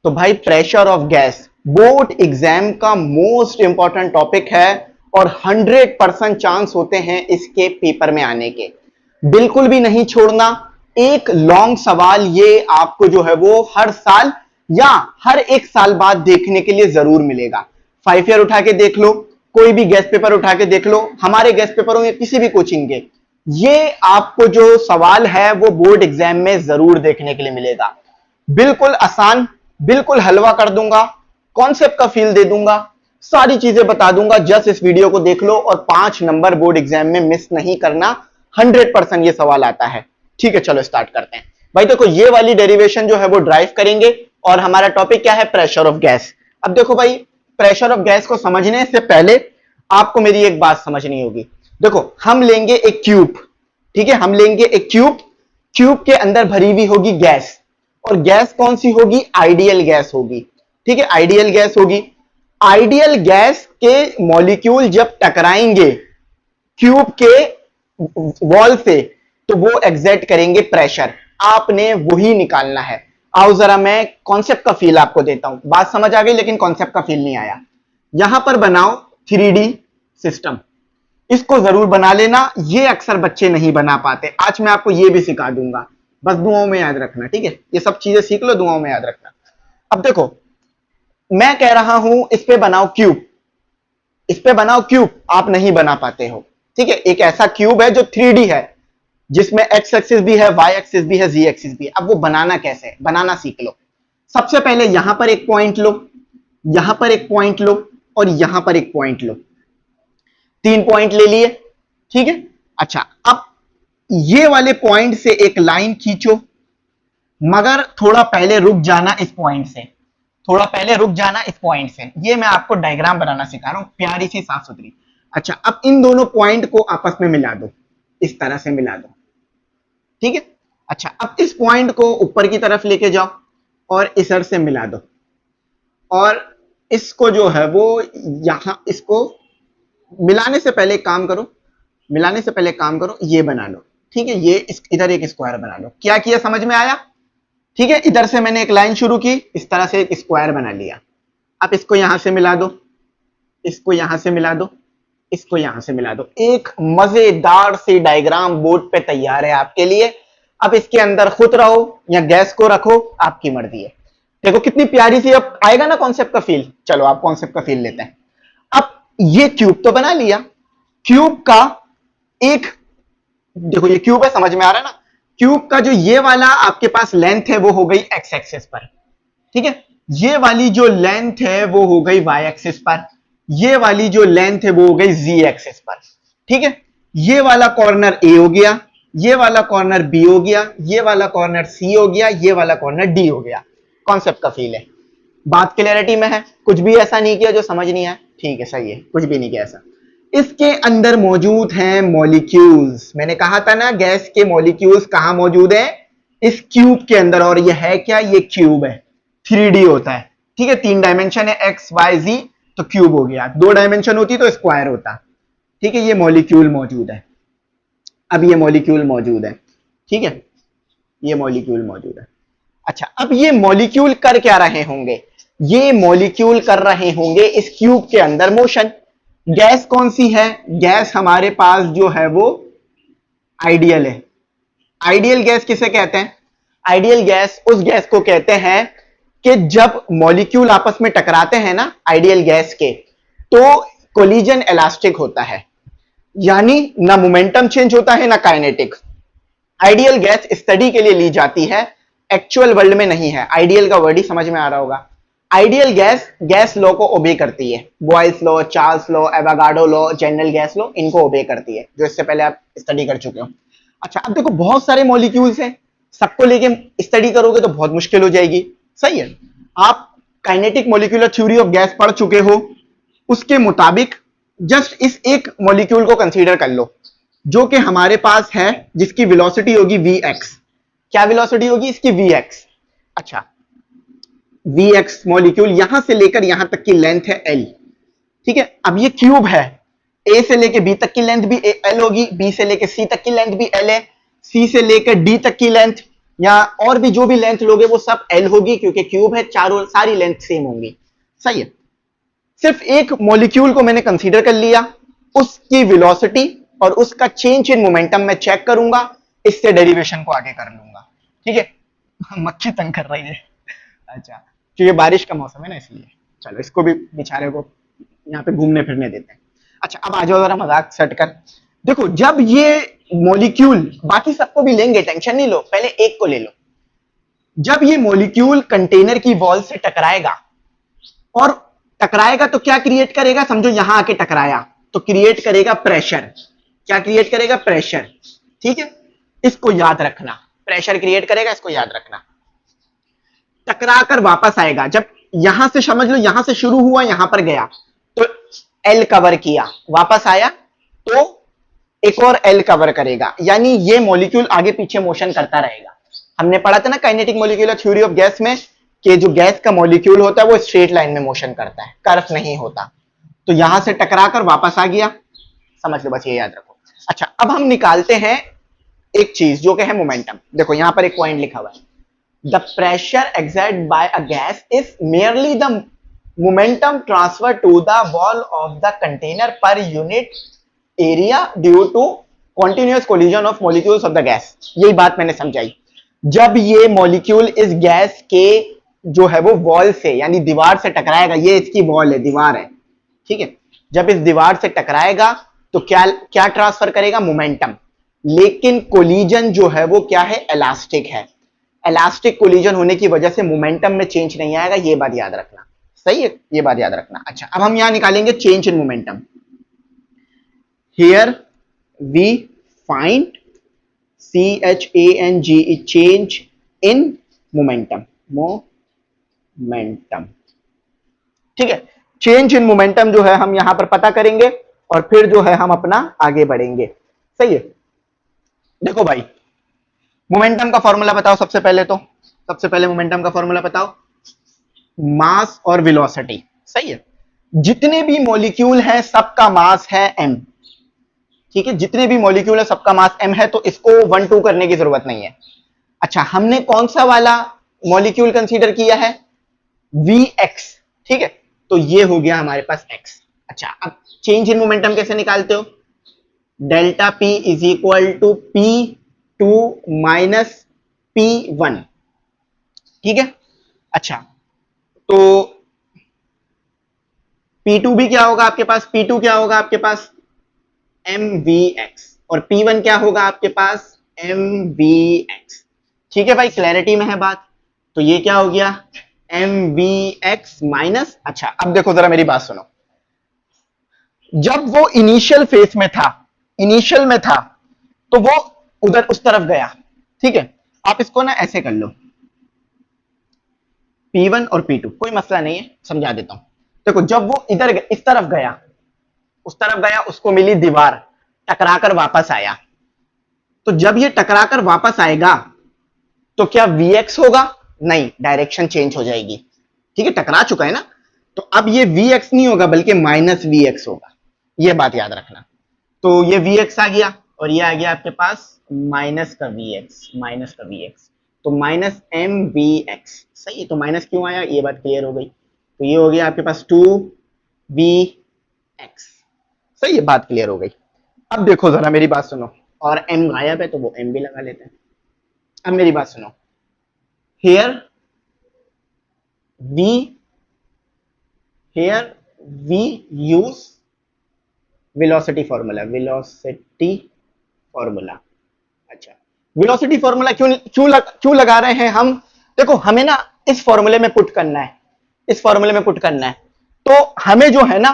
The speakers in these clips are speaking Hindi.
तो भाई pressure of gas board exam का मोस्ट इंपॉर्टेंट टॉपिक है और 100% चांस होते हैं इसके पेपर में आने के। बिल्कुल भी नहीं छोड़ना। एक लॉन्ग सवाल ये आपको जो है वो हर साल या हर एक साल बाद देखने के लिए जरूर मिलेगा। 5 ईयर उठा के देख लो, कोई भी गैस पेपर उठा के देख लो, हमारे गैस पेपरों में किसी भी कोचिंग के, ये आपको जो सवाल है वो बोर्ड एग्जाम में जरूर देखने के लिए मिलेगा। बिल्कुल आसान, बिल्कुल हलवा कर दूंगा, कॉन्सेप्ट का फील दे दूंगा, सारी चीजें बता दूंगा। जस्ट इस वीडियो को देख लो और 5 नंबर बोर्ड एग्जाम में मिस नहीं करना। 100% ये सवाल आता है। ठीक है, चलो स्टार्ट करते हैं। भाई देखो, ये वाली डेरिवेशन जो है वो ड्राइव करेंगे और हमारा टॉपिक क्या है? Pressure of gas. अब देखो भाई, प्रेशर ऑफ गैस को समझने से पहले आपको मेरी एक बात समझनी होगी। देखो, हम लेंगे एक क्यूब, ठीक है, हम लेंगे एक क्यूब, क्यूब के अंदर भरी हुई होगी गैस, और गैस कौन सी होगी? आइडियल गैस होगी। ठीक है, आइडियल गैस होगी। आइडियल गैस के मॉलिक्यूल जब टकराएंगे क्यूब के वॉल से तो वो एग्जर्ट करेंगे प्रेशर। आपने वही निकालना है। आओ जरा मैं कॉन्सेप्ट का फील आपको देता हूं। बात समझ आ गई, लेकिन कॉन्सेप्ट का फील नहीं आया। यहां पर बनाओ 3D सिस्टम, इसको जरूर बना लेना। ये अक्सर बच्चे नहीं बना पाते, आज मैं आपको ये भी सिखा दूंगा। बस दुआओं में याद रखना, ठीक है? ये सब चीजें सीख लो, दुआओं में याद रखना। अब देखो, मैं कह रहा हूं इस पे बनाओ क्यूब, इस पे बनाओ क्यूब, आप नहीं बना पाते हो। ठीक है, एक ऐसा क्यूब है जो 3D है, जिसमें एक्स एक्सिस भी है, वाई एक्सिस भी है, जी एक्सिस भी है। अब वो बनाना कैसे है, बनाना सीख लो। सबसे पहले यहां पर एक पॉइंट लो, यहां पर एक पॉइंट लो, और यहां पर एक पॉइंट लो। 3 पॉइंट ले लिए, ठीक है। अच्छा, अब ये वाले पॉइंट से एक लाइन खींचो, मगर थोड़ा पहले रुक जाना इस पॉइंट से, थोड़ा पहले रुक जाना इस पॉइंट से। ये मैं आपको डायग्राम बनाना सिखा रहा हूं, प्यारी सी साफ सुथरी। अच्छा, अब इन दोनों पॉइंट को आपस में मिला दो, इस तरह से मिला दो, ठीक है। अच्छा, अब इस पॉइंट को ऊपर की तरफ लेके जाओ और इधर से मिला दो, और इसको जो है वो यहां, इसको मिलाने से पहले काम करो, मिलाने से पहले काम करो, ये बना लो, ठीक है। ये इधर एक स्क्वायर बना लो। क्या किया, समझ में आया? ठीक है, इधर से मैंने एक लाइन शुरू की, इस तरह से एक स्क्वायर बना लिया। अब इसको यहां से मिला दो, इसको यहां से मिला दो, इसको यहां से मिला दो। एक मजेदार सी डायग्राम बोर्ड पे तैयार है आपके लिए। अब इसके अंदर खुद रहो या गैस को रखो, आपकी मर्जी है। देखो कितनी प्यारी सी, अब आएगा ना कॉन्सेप्ट का फील। चलो आप कॉन्सेप्ट का फील लेते हैं। अब ये क्यूब तो बना लिया, क्यूब का एक, देखो ये क्यूब है, समझ में आ रहा है ना? क्यूब का जो ये वाला आपके पास लेंथ है वो हो गई एक्स एक्सिस पर, ठीक है। ये वाली जो लेंथ है वो हो गई वाई एक्सिस पर, ये वाली जो लेंथ है वो हो गई जी एक्सिस पर, ठीक है। ये वाला कॉर्नर ए हो गया, ये वाला कॉर्नर बी हो गया, ये वाला कॉर्नर सी हो गया, ये वाला कॉर्नर डी हो गया। कॉन्सेप्ट का फील है, बात क्लैरिटी में है? कुछ भी ऐसा नहीं किया जो समझ नहीं आया? ठीक है, सही है, कुछ भी नहीं किया ऐसा। इसके अंदर मौजूद हैं मॉलिक्यूल्स। मैंने कहा था ना, गैस के मॉलिक्यूल्स कहां मौजूद है? इस क्यूब के अंदर। और ये है क्या? ये क्यूब है, 3D होता है, ठीक है। 3 डायमेंशन है, एक्स वाई जी, तो क्यूब हो गया। 2 डायमेंशन होती तो स्क्वायर होता, ठीक है। ये मॉलिक्यूल मौजूद है, अब ये मॉलिक्यूल मौजूद है, ठीक है, ये मॉलिक्यूल मौजूद है। अच्छा, अब ये मॉलिक्यूल कर क्या रहे होंगे? ये मॉलिक्यूल कर रहे होंगे इस क्यूब के अंदर मोशन। गैस कौन सी है? गैस हमारे पास जो है वो आइडियल है। आइडियल गैस किसे कहते हैं? आइडियल गैस उस गैस को कहते हैं कि जब मॉलिक्यूल आपस में टकराते हैं ना आइडियल गैस के, तो कोलिजन इलास्टिक होता है, यानी ना मोमेंटम चेंज होता है ना काइनेटिक। आइडियल गैस स्टडी के लिए ली जाती है, एक्चुअल वर्ल्ड में नहीं है। आइडियल का वर्ड ही समझ में आ रहा होगा। आइडियल गैस गैस लॉ को ओबे करती है, Boyle's law, Charles law, Avogadro law, general gas law, इनको ओबे करती है, जो इससे पहले आप स्टडी कर चुके हो। अच्छा, अब देखो बहुत सारे मॉलिक्यूल्स हैं, सबको लेके स्टडी करोगे तो बहुत मुश्किल हो जाएगी, सही है। आप kinetic molecular theory of gas पढ़ चुके हो, उसके मुताबिक जस्ट इस एक मॉलिक्यूल को कंसीडर कर लो, जो कि हमारे पास है, जिसकी वेलोसिटी होगी vx। क्या वेलोसिटी होगी इसकी? vx। अच्छा, vx मॉलिक्यूल यहां से लेकर यहां तक की लेंथ है l, ठीक है। अब ये क्यूब है, a से लेकर b तक की लेंथ भी l होगी, b से लेकर c तक की लेंथ भी l है, c से लेकर d तक की लेंथ या और भी जो भी लेंथ लोगे वो सब एल होगी, क्योंकि क्यूब है, चारों सारी लेंथ सेम होंगी। सही है। सिर्फ एक मॉलिक्यूल को मैंने कंसीडर कर लिया, उसकी वेलोसिटी और उसका चेंज इन मोमेंटम मैं चेक करूंगा, इससे डेरिवेशन को आगे कर लूंगा। ठीक है। मक्खी तंग कर रही है। अच्छा, क्योंकि बारिश का मौसम है ना, इसलिए चलो इसको भी बेचारे को यहाँ पे घूमने फिरने देते हैं। अच्छा, अब आ जाओ जरा मजाक सेट कर। देखो, जब ये मॉलिक्यूल, बाकी सबको भी लेंगे, टेंशन नहीं लो, पहले एक को ले लो। जब ये मॉलिक्यूल कंटेनर की वॉल से टकराएगा, और टकराएगा तो क्या क्रिएट करेगा, समझो यहां आके टकराया तो क्रिएट करेगा प्रेशर। क्या क्रिएट करेगा? प्रेशर। ठीक है, इसको याद रखना, प्रेशर क्रिएट करेगा, इसको याद रखना। टकरा कर वापस आएगा, जब यहां से समझ लो, यहां से शुरू हुआ यहां पर गया तो एल कवर किया, वापस आया तो एक और एल कवर करेगा, यानी ये मॉलिक्यूल आगे पीछे मोशन करता रहेगा। हमने पढ़ा था ना kinetic molecular theory of gas में कि जो गैस का मॉलिक्यूल होता है वो स्ट्रेट लाइन में मोशन करता है, कर्व नहीं होता। तो यहां से टकरा कर वापस आ गया, समझ लो, बस ये याद रखो। अच्छा, अब हम निकालते हैं एक चीज जो कि है मोमेंटम। देखो यहां पर एक पॉइंट लिखा हुआ है, the pressure exerted by a gas is merely the momentum transfer to the wall of the container per unit area due to continuous collision of molecules of the gas। यही बात मैंने समझाई। जब ये मॉलिक्यूल इस गैस के जो है वो वॉल से यानी दीवार से टकराएगा, ये इसकी वॉल है, दीवार है, ठीक है। जब इस दीवार से टकराएगा तो क्या क्या ट्रांसफर करेगा? मोमेंटम। लेकिन कोलिजन जो है वो क्या है? इलास्टिक है। इलास्टिक कोलिजन होने की वजह से मोमेंटम में चेंज नहीं आएगा, ये बात याद रखना। सही है, ये बात याद रखना। अच्छा, अब हम यहां निकालेंगे change in momentum. Here we find CHANGE, change in momentum. Momentum, ठीक है। चेंज इन मोमेंटम जो है हम यहां पर पता करेंगे और फिर जो है हम अपना आगे बढ़ेंगे। सही है। देखो भाई, मोमेंटम का फॉर्मूला बताओ सबसे पहले। तो सबसे पहले मोमेंटम का फॉर्मूला बताओ, मास और वेलोसिटी। सही है। जितने भी मॉलिक्यूल हैं सबका मास है m। ठीक है, जितने भी मॉलिक्यूल है सबका मास m है, तो इसको 1 2 करने की जरूरत नहीं है। अच्छा, हमने कौन सा वाला मॉलिक्यूल कंसीडर किया है? Vx। ठीक है, तो ये हो गया हमारे पास x। अच्छा, अब चेंज इन मोमेंटम कैसे निकालते हो? Delta P is equal to P2 minus P1। ठीक है। अच्छा, तो P2 भी क्या होगा आपके पास? P2 क्या होगा आपके पास? mvx। और P1 क्या होगा आपके पास? mvx। ठीक है भाई, क्लैरिटी में है बात। तो ये क्या हो गया? mvx minus. अच्छा, अब देखो जरा मेरी बात सुनो। जब वो इनिशियल फेज में था, इनिशियल में था, तो वो उधर उस तरफ गया। ठीक है, आप इसको ना ऐसे कर लो, P1 और P2, कोई मसला नहीं है, समझा देता हूं। देखो, जब वो इधर इस तरफ गया, उस तरफ गया, उसको मिली दीवार, टकराकर वापस आया। तो जब ये टकराकर वापस आएगा तो क्या Vx होगा? नहीं, डायरेक्शन चेंज हो जाएगी। ठीक है, टकरा चुका है ना, तो अब ये Vx नहीं होगा बल्कि माइनस Vx होगा, ये बात याद रखना। तो ये Vx आ गया और ये आ गया आपके पास माइनस का Vx, माइनस का Vx, तो माइनस mVx। सही है, तो माइनस क्यों आया ये बात क्लियर हो गई। तो ये हो गया आपके पास 2Vx। सही है, बात क्लियर हो गई। अब देखो जरा मेरी बात सुनो, और m गायब है तो वो m भी लगा लेते हैं। अब मेरी बात सुनो, here we use velocity formula, velocity formula। अच्छा, वेलोसिटी फॉर्मूला क्यों लगा रहे हैं हम? देखो, हमें ना इस फॉर्मूले में पुट करना है, इस फॉर्मूले में पुट करना है, तो हमें जो है ना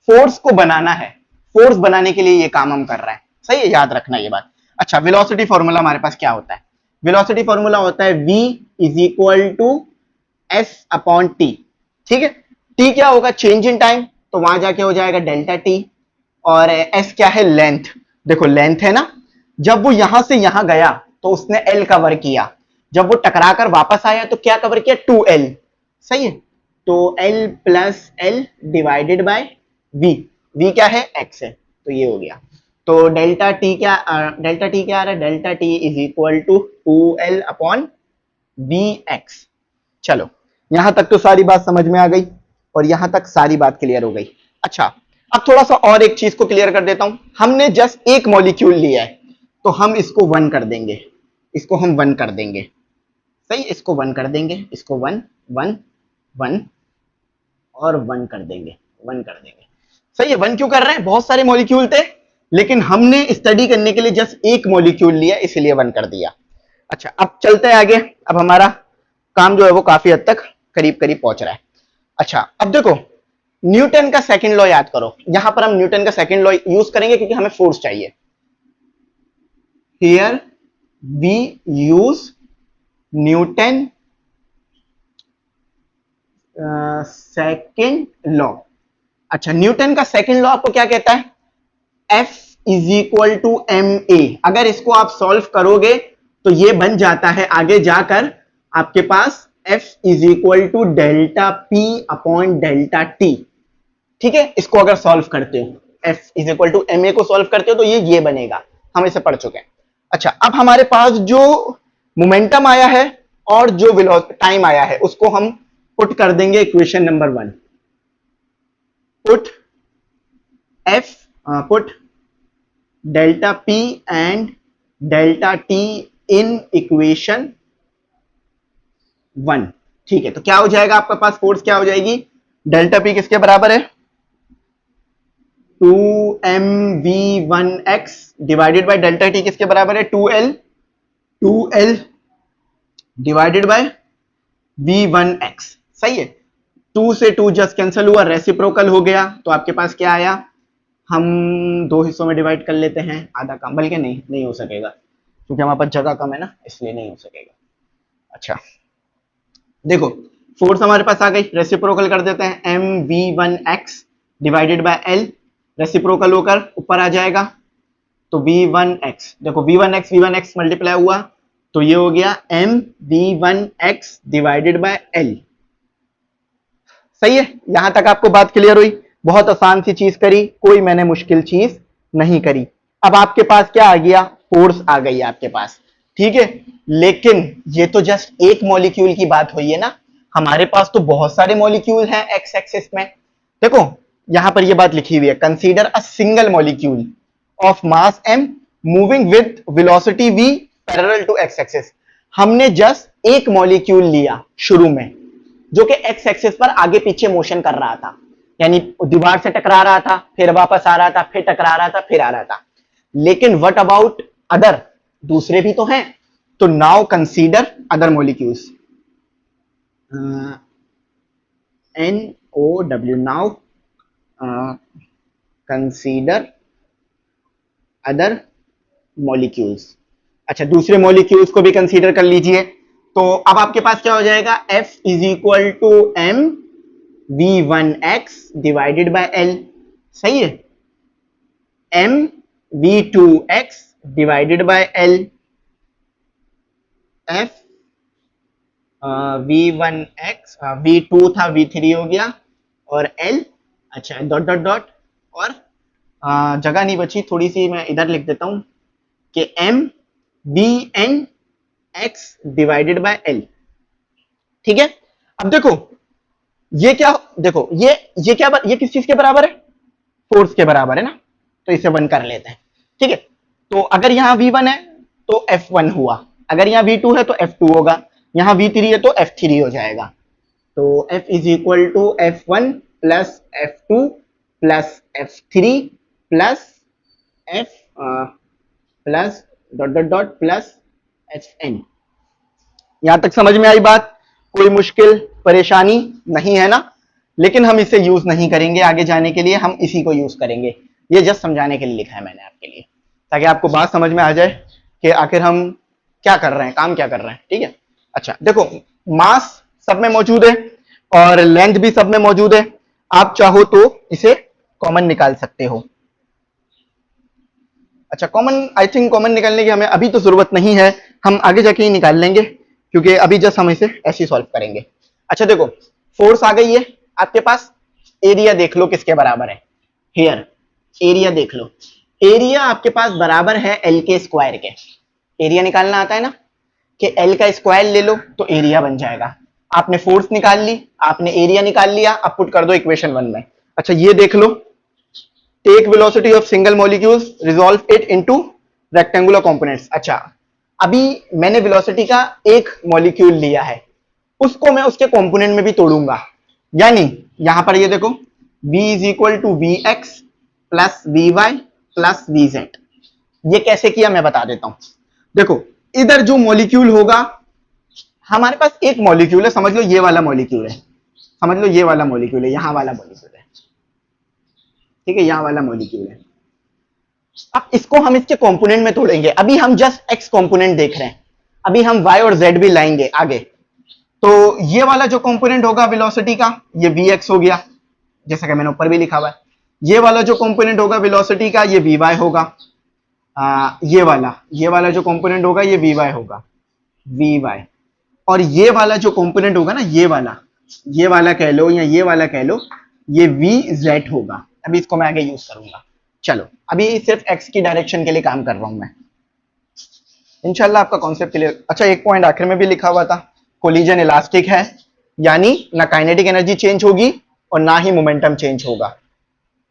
फोर्स को बनाना है, फोर्स बनाने के लिए ये काम हम कर रहे हैं। सही है, याद रखना ये बात। अच्छा, वेलोसिटी फॉर्मूला हमारे पास क्या होता है? वेलोसिटी फॉर्मूला होता है v is equal to s upon t। ठीक है, t क्या होगा? चेंज इन टाइम, तो वहां जाके हो जाएगा डेल्टा t, और s क्या है? लेंथ। देखो लेंथ है ना, जब वो यहां से यहां गया तो उसने l कवर किया, जब वो टकराकर वापस आया तो क्या कवर किया? 2l। सही है, तो l plus l divided by v। v क्या है? x है, तो ये हो गया। तो डेल्टा टी क्या आ रहा है, delta T is equal to 2L upon V X. चलो यहां तक तो सारी बात समझ में आ गई और यहां तक सारी बात क्लियर हो गई। अच्छा अब थोड़ा सा और एक चीज को क्लियर कर देता हूं। हमने जस्ट एक मॉलिक्यूल लिया है तो हम इसको वन कर देंगे, इसको हम वन कर देंगे, सही, इसको वन कर देंगे, इसको वन वन वन और वन कर देंगे, वन कर देंगे, सही है। वन क्यों कर रहे हैं, बहुत सारे मॉलिक्यूल थे लेकिन हमने स्टडी करने के लिए जस्ट एक मॉलिक्यूल लिया इसलिए वन कर दिया। अच्छा अब चलते हैं आगे, अब हमारा काम जो है वो काफी हद तक करीब करीब पहुंच रहा है। अच्छा अब देखो न्यूटन का सेकंड लॉ याद करो, यहां पर हम न्यूटन का सेकंड लॉ यूज करेंगे क्योंकि हमें फोर्स चाहिए। Here we use Newton second law. अच्छा न्यूटन का सेकंड लॉ आपको क्या कहता है, F is equal to M A. अगर इसको आप सॉल्व करोगे तो ये बन जाता है आगे जाकर आपके पास F is equal to delta P upon delta T. ठीक है, इसको अगर सॉल्व करते हो, F is equal to M A को सॉल्व करते हो तो ये बनेगा, हम इसे पढ़ चुके हैं। अच्छा अब हमारे पास जो मोमेंटम आया है और जो टाइम आया है उसको हम पुट कर देंगे equation number 1। Put delta P and delta T in equation 1। ठीक है, तो क्या हो जाएगा आपके पास, फोर्स क्या हो जाएगी, डेल्टा पी किसके बराबर है, 2mv1x divided by delta T किसके बराबर है, 2L डिवाइडेड बाय v1x। सही है, 2 से 2 जस्ट कैंसिल हुआ, रेसिप्रोकल हो गया, तो आपके पास क्या आया, हम दो हिस्सों में डिवाइड कर लेते हैं, आधा कम, बल्कि नहीं हो सकेगा क्योंकि हमारे पास जगह कम है ना, इसलिए नहीं हो सकेगा। अच्छा देखो फोर्स हमारे पास आ गई, रेसिप्रोकल कर देते हैं, mv1x divided by l, reciprocal होकर ऊपर आ जाएगा तो v1x, देखो v1x मल्टीप्लाई हुआ तो ये हो गया mv1x डिवाइडेड बाय l। सही है, यहां तक आपको बात क्लियर हुई, बहुत आसान सी चीज करी, कोई मैंने मुश्किल चीज नहीं करी। अब आपके पास क्या आ गया, फोर्स आ गई आपके पास, ठीक है, लेकिन ये तो जस्ट एक मॉलिक्यूल की बात हुई है ना, हमारे पास तो बहुत सारे मॉलिक्यूल हैं एक्स एक्सिस में। देखो यहां पर ये बात लिखी हुई है, consider a single molecule of mass m moving with velocity v parallel to X axis. हमने जस्ट एक मॉलिक्यूल लिया शुरू में जो कि एक्स एक्सिस पर आगे पीछे मोशन कर रहा था, यानी दीवार से टकरा रहा था, फिर वापस आ रहा था, फिर टकरा रहा था, फिर आ रहा था। लेकिन व्हाट अबाउट अदर, दूसरे भी तो हैं, तो now consider other molecules, NOW, now consider other molecules. अच्छा दूसरे मॉलिक्यूल्स को भी कंसीडर कर लीजिए, तो अब आपके पास क्या हो जाएगा, F is equal to m v1x divided by l। सही है, m v2x divided by l, f v1x v2 था v3 हो गया और l, अच्छा डॉट डॉट डॉट, और जगह नहीं बची, थोड़ी सी मैं इधर लिख देता हूं कि m vn x divided by l। ठीक है, अब देखो ये क्या, देखो ये क्या, ये किस चीज के बराबर है, फोर्स के बराबर है ना, तो इसे 1 कर लेते हैं। ठीक है, तो अगर यहां v1 है तो f1 हुआ, अगर यहां v2 है तो f2 होगा, यहां v3 है तो f3 हो जाएगा। तो f is equal to f1 plus f2 plus f3 plus f plus dot dot dot plus fn। यहां तक समझ में आई बात, कोई मुश्किल परेशानी नहीं है ना, लेकिन हम इसे यूज नहीं करेंगे आगे जाने के लिए, हम इसी को यूज करेंगे, ये जस्ट समझाने के लिए लिखा है मैंने आपके लिए, ताकि आपको बात समझ में आ जाए कि आखिर हम क्या कर रहे हैं, काम क्या कर रहे हैं। ठीक है, अच्छा देखो मास सब में मौजूद है और लेंथ भी सब में मौजूद है, आप चाहो तो इसे कॉमन निकाल सकते हो। अच्छा कॉमन, आई थिंक कॉमन निकालने की हमें अभी तो जरूरत नहीं है, हम आगे जाके ही निकाल लेंगे क्योंकि अभी जस्ट हम इसे ऐसे ही सॉल्व करेंगे। अच्छा देखो फोर्स आ गई है आपके पास, एरिया देख लो किसके बराबर है, हियर एरिया देख लो, एरिया आपके पास बराबर है एल के स्क्वायर के। एरिया निकालना आता है ना, कि एल का स्क्वायर ले लो तो एरिया बन जाएगा। आपने फोर्स निकाल ली, आपने एरिया निकाल लिया, अब पुट कर दो इक्वेशन 1 में। अच्छा ये देख लो, take velocity of single molecules, resolve it into rectangular components. अच्छा अभी मैंने वेलोसिटी का एक मॉलिक्यूल लिया है, उसको मैं उसके कंपोनेंट में भी तोड़ूंगा। यानी यहां पर ये देखो v is equal to V X plus V Y plus V Z. ये कैसे किया मैं बता देता हूं। देखो इधर जो मॉलिक्यूल होगा, हमारे पास एक मॉलिक्यूल है, समझ लो ये वाला मॉलिक्यूल है, समझ लो ये वाला मॉलिक्यूल है, यहां वाला मॉलिक्यूल है, ठीक है, यहां वाला मॉलिक्यूल है। अब इसको हम इसके कंपोनेंट में तोड़ेंगे। अभी हम जस्ट एक्स कंपोनेंट देख रहे हैं, अभी हम वाई और जेड भी लाएंगे आगे। तो ये वाला जो कंपोनेंट होगा वेलोसिटी का, ये वी एक्स हो गया, जैसा कि मैंने ऊपर भी लिखा हुआ है। ये वाला जो कंपोनेंट होगा वेलोसिटी का, ये वी वाई होगा। ये वाला जो कंपोनेंट होगा ये वी वाई होगा, वी वाई। और ये वाला जो कंपोनेंट होगा ना, ये वाला कह लो या ये वाला कह लो, ये वी जेड होगा। अभी इसको मैं आगे यूज करूंगा। चलो अभी सिर्फ एक्स की डायरेक्शन के लिए काम कर रहा हूं मैं, इंशाल्लाह आपका कॉन्सेप्ट क्लियर। अच्छा एक पॉइंट आखिर में भी लिखा हुआ था, कोलिजन इलास्टिक है, यानी ना काइनेटिक एनर्जी चेंज होगी और ना ही मोमेंटम चेंज होगा।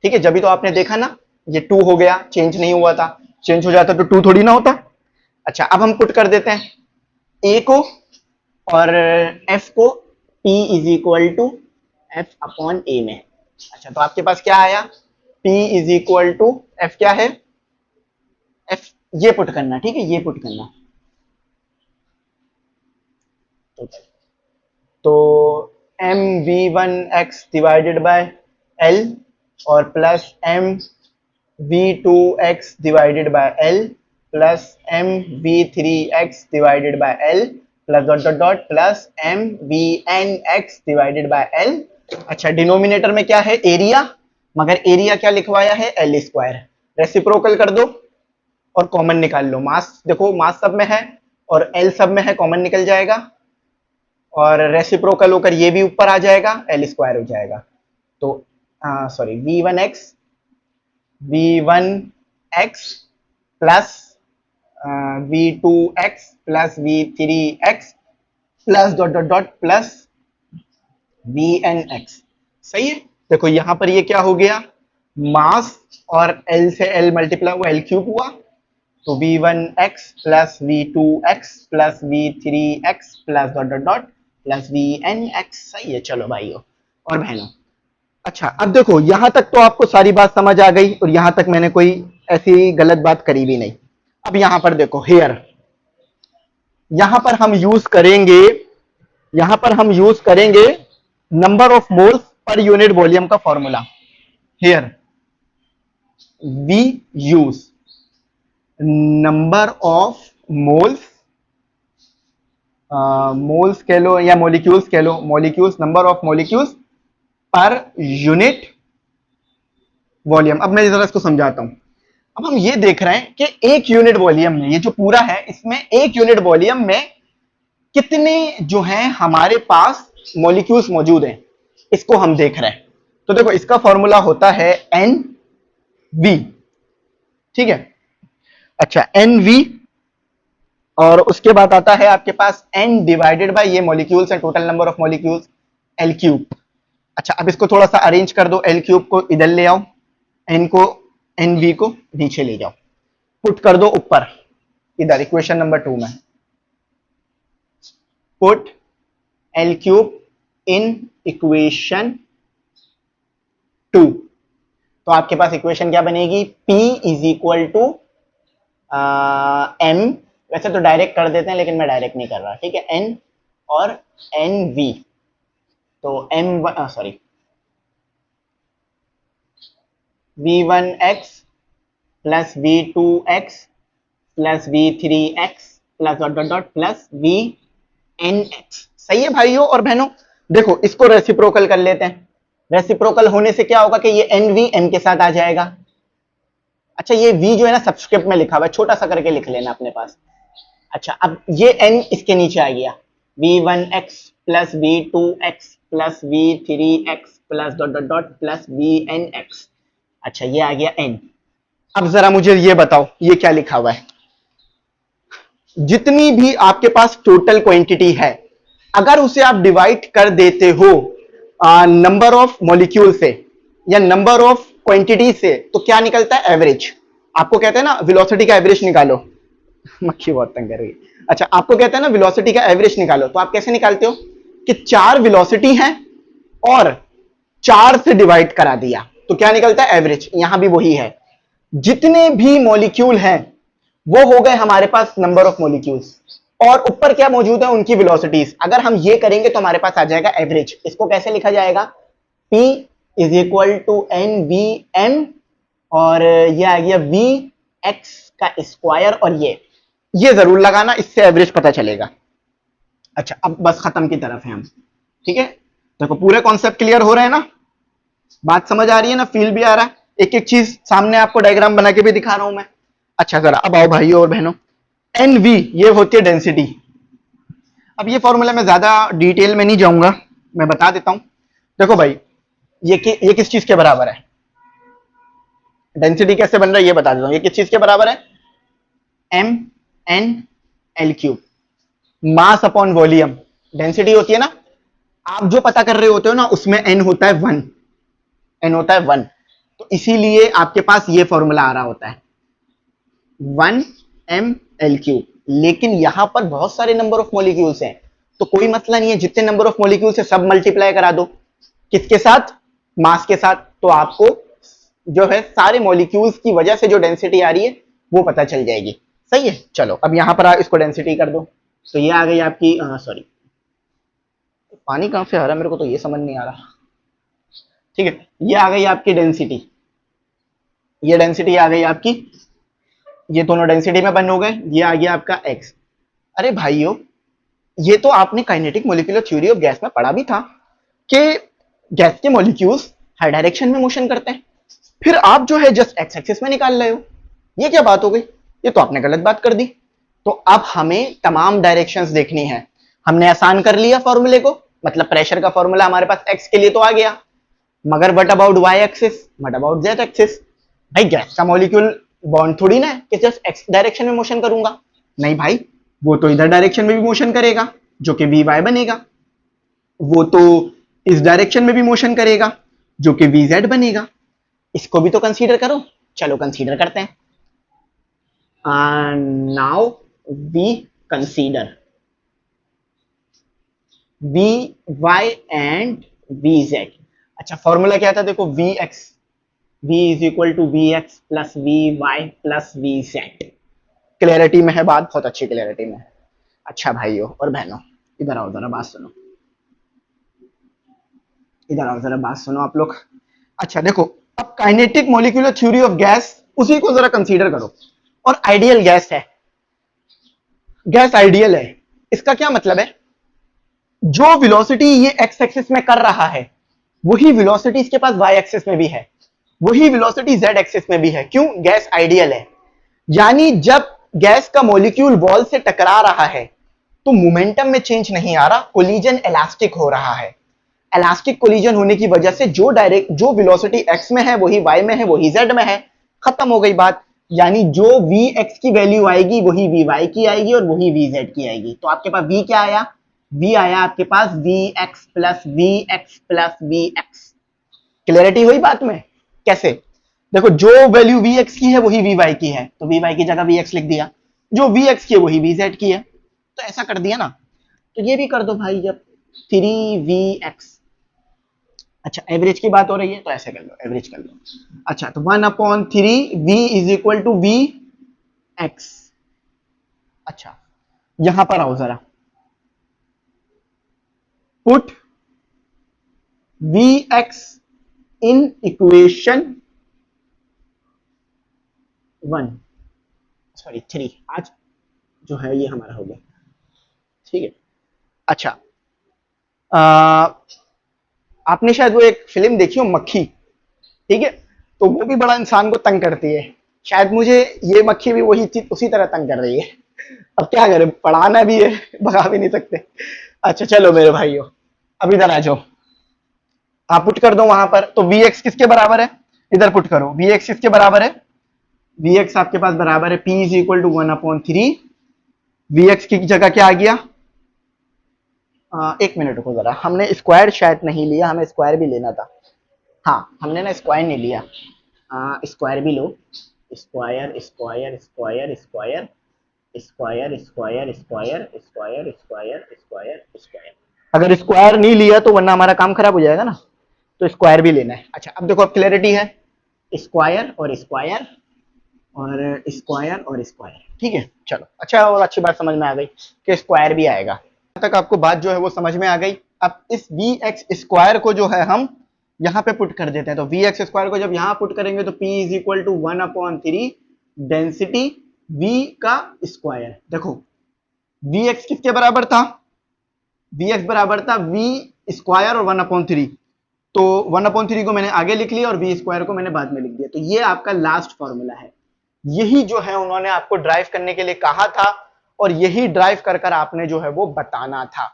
ठीक है, जब भी तो आपने देखा ना, ये 2 हो गया, चेंज नहीं हुआ था, चेंज हो जाता तो 2 थोड़ी ना होता। अच्छा अब हम पुट कर देते हैं ए को और एफ को P is equal to F upon A में। अच्छा तो आपके पास क्या आया, P is equal to F, क्या है एफ, ये पुट करना, ठीक है, ये पुट करना। तो M V one X divided by L और plus M V two X divided by L plus M V three X divided by L plus dot dot dot plus M V N X divided by L. अच्छा डिनोमिनेटर में क्या है, एरिया, मगर एरिया क्या लिखवाया है, एल स्क्वायर। रेसिप्रोकल कर दो और कॉमन निकाल लो। मास देखो, मास सब में है और एल सब में है, कॉमन निकल जाएगा और रेसिप्रोकल होकर ये भी ऊपर आ जाएगा, एल स्क्वायर हो जाएगा। तो sorry V one X plus V two X plus V three X plus dot dot dot plus V N X. सही है, देखो यहां पर ये क्या हो गया, मास और एल से एल मल्टीप्लाई हुआ, एल क्यूब हुआ। तो V one X plus V two X plus V three X plus dot dot dot plus V N X. सही है, चलो भाइयों और बहनों। अच्छा अब देखो यहां तक तो आपको सारी बात समझ आ गई और यहां तक मैंने कोई ऐसी गलत बात करी भी नहीं। अब यहां पर देखो हेयर, यहां पर हम यूज करेंगे, यहां पर हम यूज करेंगे number of moles per unit volume का formula. Here we use number of moles, moles कह लो या मॉलिक्यूल्स कह लो, molecules, number of molecules per unit volume. अब मैं जरा इसको समझाता हूं। अब हम ये देख रहे हैं कि एक यूनिट वॉल्यूम में, ये जो पूरा है इसमें एक यूनिट वॉल्यूम में कितने जो हैं हमारे पास मॉलिक्यूल्स मौजूद हैं, इसको हम देख रहे हैं। तो देखो इसका फॉर्मूला होता है एन वी, ठीक है। अच्छा एन वी और उसके बाद आता है आपके पास एन डिवाइडेड बाय ये मॉलिक्यूल्स है, total number of molecules, L cube. अच्छा अब इसको थोड़ा सा अरेंज कर दो, एल क्यूब को इधर ले आओ, एन को, एन वी को नीचे ले जाओ, पुट कर दो ऊपर इधर इक्वेशन नंबर 2 में। Put L cube in equation 2। तो आपके पास इक्वेशन क्या बनेगी, P is equal to M, वैसे तो डायरेक्ट कर देते हैं लेकिन मैं डायरेक्ट नहीं कर रहा, ठीक है, एन और एन वी। तो M sorry V one X plus V two X plus V three X plus dot dot dot plus V N X. सही है भाइयों और बहनों। देखो इसको रेसिप्रोकल कर लेते हैं, रेसिप्रोकल होने से क्या होगा कि ये एन वी एम के साथ आ जाएगा। अच्छा ये v जो है ना सब्सक्रिप्ट में लिखा हुआ है, छोटा सा करके लिख लेना अपने पास। अच्छा अब ये n इसके नीचे आ गया, v1x plus v2x plus v3x plus dot dot dot plus vnx। अच्छा ये आ गया n। अब जरा मुझे ये बताओ, ये क्या लिखा हुआ है? जितनी भी आपके पास टोटल क्वांटिटी है, अगर उसे आप डिवाइड कर देते हो नंबर ऑफ मॉलिक्यूल से या नंबर ऑफ क्वांटिटी से, तो क्या निकलता है? एवरेज। आपको कहते हैं ना वेलोसिटी का एवरेज निकालो। मक्खी बहुत तंग कर रही है। अच्छा, आपको कहते हैं ना वेलोसिटी का एवरेज निकालो, तो आप कैसे निकालते हो कि 4 वेलोसिटी है और 4 से डिवाइड करा दिया तो क्या निकलता है? एवरेज। यहां भी वही है, जितने भी मॉलिक्यूल हैं वो हो गए हमारे पास नंबर ऑफ मॉलिक्यूल्स, और ऊपर क्या मौजूद है? उनकी वेलोसिटीज। अगर हम ये करेंगे तो हमारे पास आ जाएगा एवरेज। इसको कैसे लिखा जाएगा? P is equal to N V M, और ये आ गया वी एक्स का स्क्वायर, और ये जरूर लगाना, इससे एवरेज पता चलेगा। अच्छा, अब बस खत्म की तरफ है हम। ठीक है, देखो पूरे कॉन्सेप्ट क्लियर हो रहे हैं ना? बात समझ आ रही है ना? फील भी आ रहा है? एक एक चीज सामने आपको डायग्राम बना के भी दिखा रहा हूं मैं। अच्छा, जरा अब आओ भाइयों और बहनों, एन वी ये होती है डेंसिटी। अब ये फॉर्मूला मैं ज्यादा डिटेल में नहीं जाऊंगा, मैं बता देता हूं। देखो भाई, ये किस चीज के बराबर है? डेंसिटी कैसे बन रहा है ये बता देता हूं। ये किस चीज के बराबर है? M N L cube, mass upon volume. Density होती है ना, आप जो पता कर रहे होते हो ना, उसमें एन होता है 1, एन होता है 1, तो इसीलिए आपके पास ये फॉर्मूला आ रहा होता है 1 एम एल क्यूब। लेकिन यहां पर बहुत सारे नंबर ऑफ मॉलिक्यूल्स हैं, तो कोई मसला नहीं है, जितने नंबर ऑफ मॉलिक्यूल्स है सब मल्टीप्लाई करा दो। किसके साथ? मास के साथ। तो आपको जो है सारे मॉलिक्यूल्स की वजह से जो डेंसिटी आ रही है वो पता चल जाएगी। सही है, चलो अब यहां पर इसको डेंसिटी कर दो, तो ये आ गई आपकी, सॉरी पानी कहां से आ रहा है मेरे को तो ये समझ नहीं आ रहा। ठीक है, ये आ गई आपकी डेंसिटी, ये डेंसिटी आ गई आपकी, ये दोनों डेंसिटी में बन हो गए। ये आ गया आपका एक्स। अरे भाइयों, ये तो आपने kinetic molecular theory of gas में पढ़ा भी था कि गैस के मॉलिक्यूल्स हर डायरेक्शन में मोशन करते हैं, फिर आप जो है जस्ट एक्स एक्सिस में निकाल रहे हो। ये क्या बात हो गई? ये तो आपने गलत बात कर दी। तो अब हमें तमाम डायरेक्शंस देखनी है। हमने आसान कर लिया फॉर्मूले को, मतलब प्रेशर का फॉर्मूला हमारे पास एक्स के लिए तो आ गया, मगर what about Y axis, what about Z axis? भाई गैस का मॉलिक्यूल बॉन्ड थोड़ी ना है कि जस्ट एक्स डायरेक्शन में मोशन करूंगा। नहीं भाई, वो तो इधर डायरेक्शन में भी मोशन करेगा जो कि वी वाई बनेगा, वो तो इस डायरेक्शन में भी मोशन करेगा जो कि वी जेड बनेगा। इसको भी तो कंसीडर करो। चलो कंसीडर करते हैं। Now we consider V Y and V Z. अच्छा, फॉर्मूला क्या था? देखो, V X, v is equal to V X plus V Y plus V Z. Clarity में है बात? बहुत अच्छी क्लियरिटी में है। अच्छा भाइयों और बहनों, इधर आओ जरा बात सुनो, इधर आओ जरा बात सुनो आप लोग। अच्छा देखो, अब kinetic molecular theory of gas, उसी को जरा कंसीडर करो। और आइडियल गैस है, गैस आइडियल है। इसका क्या मतलब है? जो वेलोसिटी ये एक्स एक्सिस में कर रहा है, वही वेलोसिटी इसके पास वाई एक्सिस में भी है, वही वेलोसिटी जेड एक्सिस में भी है। क्यों? गैस आइडियल है। यानी जब गैस का मॉलिक्यूल वॉल से टकरा रहा है तो मोमेंटम में चेंज नहीं आ रहा, कोलिजन इलास्टिक हो रहा है। इलास्टिक कोलिजन होने की वजह से जो वेलोसिटी एक्स में है वही वाई में है, वही जेड में है। खत्म हो गई बात। यानी जो वी एक्स की वैल्यू आएगी वही वी वाई की आएगी और वही वी जेड की आएगी। तो आपके पास वी क्या आया? वी आया आपके पास V X plus V X plus V X. Clarity हुई बात में? कैसे? देखो, जो वैल्यू वी एक्स की है वही वी वाई की है, तो वी वाई की जगह वी एक्स लिख दिया। जो वी एक्स की है वही वी जेड की है, तो ऐसा कर दिया ना। तो ये भी कर दो भाई, जब 3vx। अच्छा, एवरेज की बात हो रही है तो ऐसे कर लो, एवरेज कर लो। अच्छा, तो 1/3 v is equal to V X. अच्छा, यहां पर आओ जरा, put V X in equation 1, sorry 3। आज जो है ये हमारा हो गया। ठीक है। अच्छा, आपने शायद वो एक फिल्म देखी हो मक्खी, ठीक है? तो वो भी बड़ा इंसान को तंग करती है। शायद मुझे ये मक्खी भी वही चीज उसी तरह तंग कर रही है। अब क्या करें, पढ़ाना भी है, भगा भी नहीं सकते। अच्छा चलो मेरे भाइयों, अब इधर आ जाओ, आप पुट कर दो वहां पर। तो वी एक्स किसके बराबर है? इधर पुट करो, वी एक्स किसके बराबर है? वी एक्स आपके पास बराबर है P is equal to 1/3। V X की जगह क्या आ गया, एक मिनट रुको जरा, हमने स्क्वायर शायद नहीं लिया, हमें स्क्वायर भी लेना था। हाँ हमने ना स्क्वायर नहीं लिया, स्क्वायर भी लो। Square square square square square square square square square square square. अगर स्क्वायर नहीं लिया तो वरना हमारा काम खराब हो जाएगा ना, तो स्क्वायर भी लेना है। अच्छा अब देखो, अब क्लैरिटी है, स्क्वायर और स्क्वायर और स्क्वायर और स्क्वायर, ठीक है चलो। अच्छा और अच्छी बात समझ में आ गई कि स्क्वायर भी आएगा, यहाँ तक आपको बात जो है वो समझ में आ गई। अब इस वी एक्स स्क्वायर को जो है हम यहाँ पे पुट कर देते हैं, तो वी एक्स स्क्वायर को जब यहाँ पुट करेंगे तो P is equal to 1/3 density V का स्क्वायर। देखो वी एक्स किसके बराबर था, वी एक्स बराबर था वी स्क्वायर और 1/3, तो 1/3 को मैंने आगे लिख लिया और वी स्क्वायर को मैंने बाद में लिख दिया। तो ये आपका लास्ट फॉर्मूला है, यही जो है उन्होंने आपको ड्राइव करने के लिए कहा था और यही ड्राइव कर कर आपने जो है वो बताना था।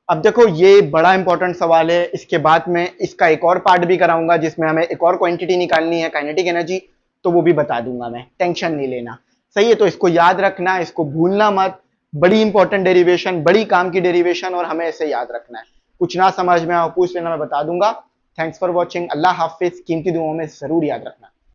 अब देखो ये बड़ा इंपॉर्टेंट सवाल है, इसके बाद में इसका एक और पार्ट भी कराऊंगा जिसमें हमें एक और क्वांटिटी निकालनी है, काइनेटिक एनर्जी, तो वो भी बता दूंगा मैं, टेंशन नहीं लेना। सही है, तो इसको याद रखना, इसको भूलना मत, बड़ी इंपॉर्टेंट डेरिवेशन, बड़ी काम की डेरिवेशन, और हमें इसे याद रखना है। कुछ ना समझ में आओ पूछ लेना, मैं बता दूंगा। थैंक्स फॉर वॉचिंग, अल्लाह हाफिज, कीमती दुआओं में जरूर याद रखना।